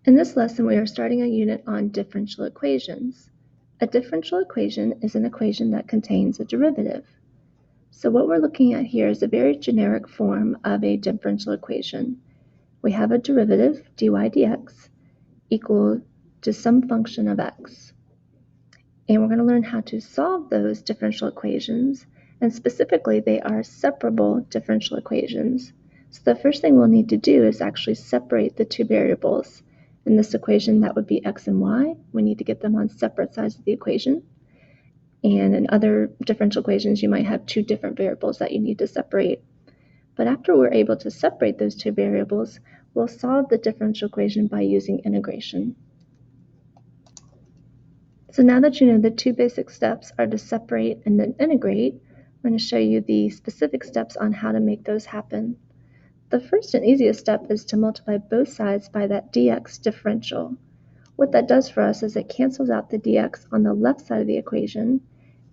In this lesson, we are starting a unit on differential equations. A differential equation is an equation that contains a derivative. So what we're looking at here is a very generic form of a differential equation. We have a derivative, dy dx, equal to some function of x. And we're going to learn how to solve those differential equations, and specifically they are separable differential equations. So the first thing we'll need to do is actually separate the two variables. In this equation, that would be x and y. We need to get them on separate sides of the equation. And in other differential equations, you might have two different variables that you need to separate. But after we're able to separate those two variables, we'll solve the differential equation by using integration. So now that you know the two basic steps are to separate and then integrate, I'm going to show you the specific steps on how to make those happen. The first and easiest step is to multiply both sides by that dx differential. What that does for us is it cancels out the dx on the left side of the equation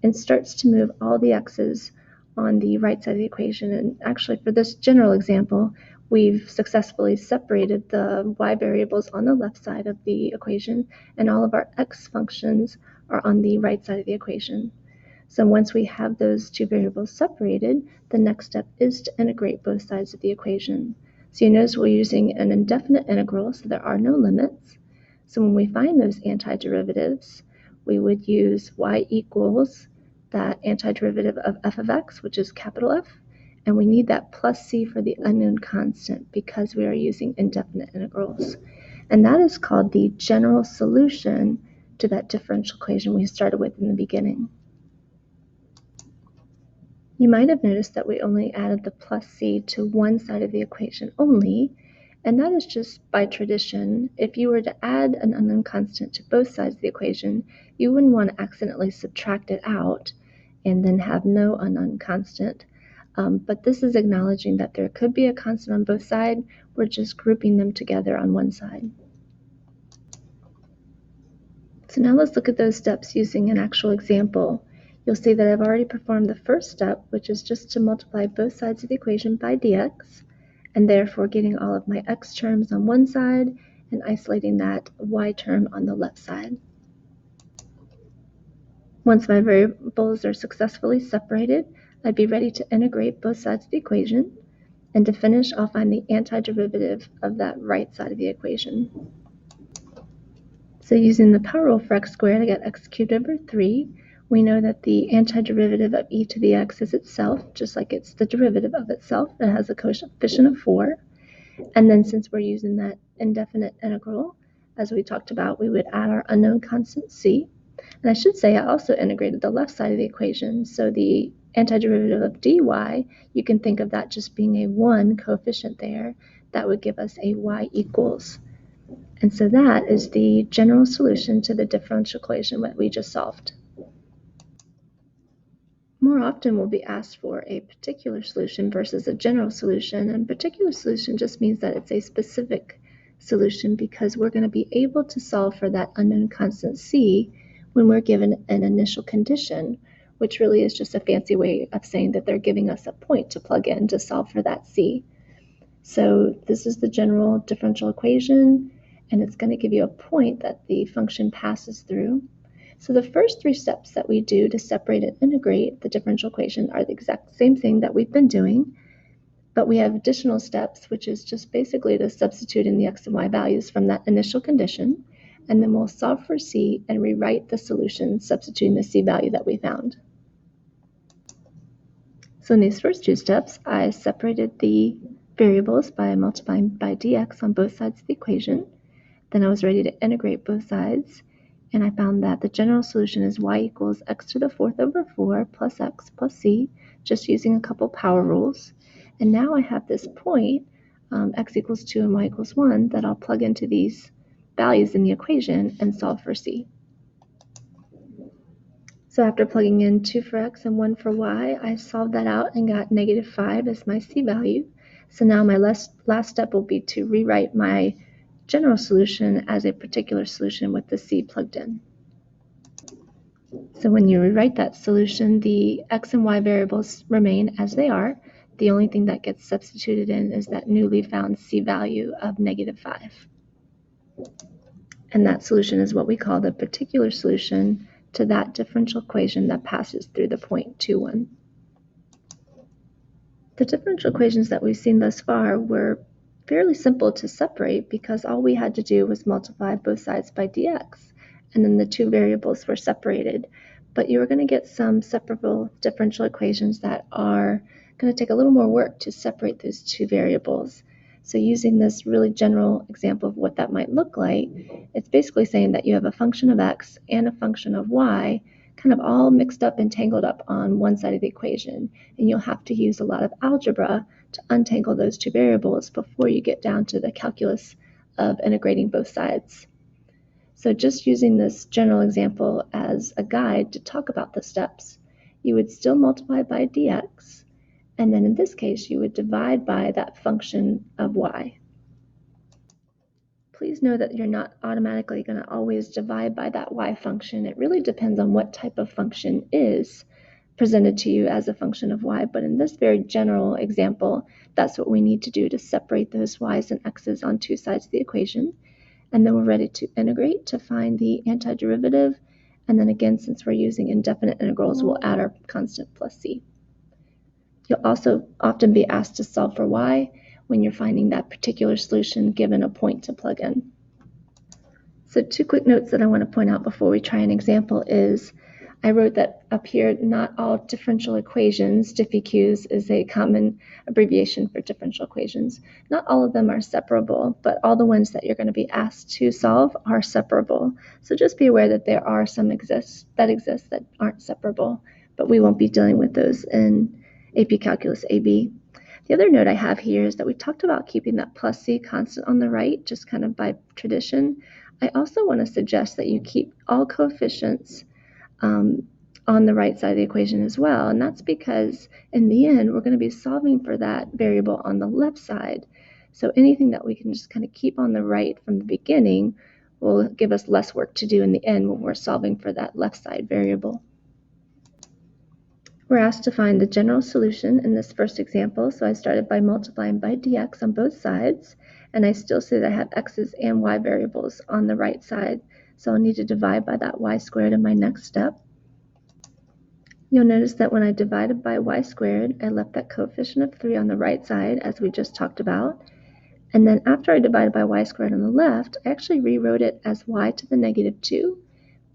and starts to move all the x's on the right side of the equation. And actually, for this general example, we've successfully separated the y variables on the left side of the equation, and all of our x functions are on the right side of the equation. So once we have those two variables separated, the next step is to integrate both sides of the equation. So you notice we're using an indefinite integral, so there are no limits. So when we find those antiderivatives, we would use y equals that antiderivative of f of x, which is capital F, and we need that plus c for the unknown constant because we are using indefinite integrals. And that is called the general solution to that differential equation we started with in the beginning. You might have noticed that we only added the plus c to one side of the equation only, and that is just by tradition. If you were to add an unknown constant to both sides of the equation, you wouldn't want to accidentally subtract it out and then have no unknown constant. But this is acknowledging that there could be a constant on both sides. We're just grouping them together on one side. So now let's look at those steps using an actual example. You'll see that I've already performed the first step, which is just to multiply both sides of the equation by dx, and therefore getting all of my x terms on one side and isolating that y term on the left side. Once my variables are successfully separated, I'd be ready to integrate both sides of the equation, and to finish, I'll find the antiderivative of that right side of the equation. So using the power rule for x squared, I get x cubed over 3. We know that the antiderivative of e to the x is itself, just like it's the derivative of itself. It has a coefficient of 4. And then since we're using that indefinite integral, as we talked about, we would add our unknown constant c. And I should say I also integrated the left side of the equation. So the antiderivative of dy, you can think of that just being a 1 coefficient there. That would give us a y equals. And so that is the general solution to the differential equation that we just solved. More often we'll be asked for a particular solution versus a general solution, and particular solution just means that it's a specific solution because we're going to be able to solve for that unknown constant c when we're given an initial condition, which really is just a fancy way of saying that they're giving us a point to plug in to solve for that c. So this is the general differential equation, and it's going to give you a point that the function passes through. So the first three steps that we do to separate and integrate the differential equation are the exact same thing that we've been doing, but we have additional steps, which is just basically to substitute in the x and y values from that initial condition, and then we'll solve for c and rewrite the solution substituting the c value that we found. So in these first two steps, I separated the variables by multiplying by dx on both sides of the equation. Then I was ready to integrate both sides, and I found that the general solution is y equals x to the 4th over 4 plus x plus c, just using a couple power rules. And now I have this point, x equals 2 and y equals 1, that I'll plug into these values in the equation and solve for c. So after plugging in 2 for x and 1 for y, I solved that out and got -5 as my c value. So now my last step will be to rewrite my general solution as a particular solution with the c plugged in. So when you rewrite that solution, the x and y variables remain as they are. The only thing that gets substituted in is that newly found c value of -5. And that solution is what we call the particular solution to that differential equation that passes through the point 2, 1. The differential equations that we've seen thus far were fairly simple to separate because all we had to do was multiply both sides by dx, and then the two variables were separated. But you are going to get some separable differential equations that are going to take a little more work to separate those two variables. So using this really general example of what that might look like, it's basically saying that you have a function of x and a function of y kind of all mixed up and tangled up on one side of the equation, and you'll have to use a lot of algebra to untangle those two variables before you get down to the calculus of integrating both sides. So just using this general example as a guide to talk about the steps, you would still multiply by dx, and then in this case you would divide by that function of y. Please know that you're not automatically going to always divide by that y function. It really depends on what type of function is presented to you as a function of y, but in this very general example, that's what we need to do to separate those y's and x's on two sides of the equation. And then we're ready to integrate to find the antiderivative. And then again, since we're using indefinite integrals, we'll add our constant plus c. You'll also often be asked to solve for y when you're finding that particular solution given a point to plug in. So two quick notes that I want to point out before we try an example is I wrote that up here, not all differential equations, DiffEqs is a common abbreviation for differential equations. Not all of them are separable, but all the ones that you're going to be asked to solve are separable. So just be aware that there are some that aren't separable, but we won't be dealing with those in AP Calculus AB. The other note I have here is that we talked about keeping that plus c constant on the right, just kind of by tradition. I also want to suggest that you keep all coefficients on the right side of the equation as well, and that's because in the end we're going to be solving for that variable on the left side. So anything that we can just kind of keep on the right from the beginning will give us less work to do in the end when we're solving for that left side variable. We're asked to find the general solution in this first example, so I started by multiplying by dx on both sides, and I still see that I have x's and y variables on the right side, so I'll need to divide by that y squared in my next step. You'll notice that when I divided by y squared, I left that coefficient of 3 on the right side, as we just talked about, and then after I divided by y squared on the left, I actually rewrote it as y to the negative 2,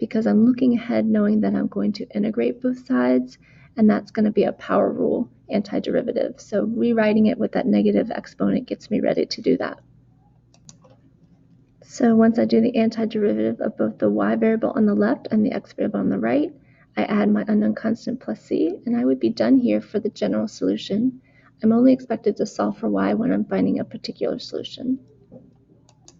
because I'm looking ahead knowing that I'm going to integrate both sides, and that's going to be a power rule antiderivative. So rewriting it with that negative exponent gets me ready to do that. So once I do the antiderivative of both the y variable on the left and the x variable on the right, I add my unknown constant plus c, and I would be done here for the general solution. I'm only expected to solve for y when I'm finding a particular solution.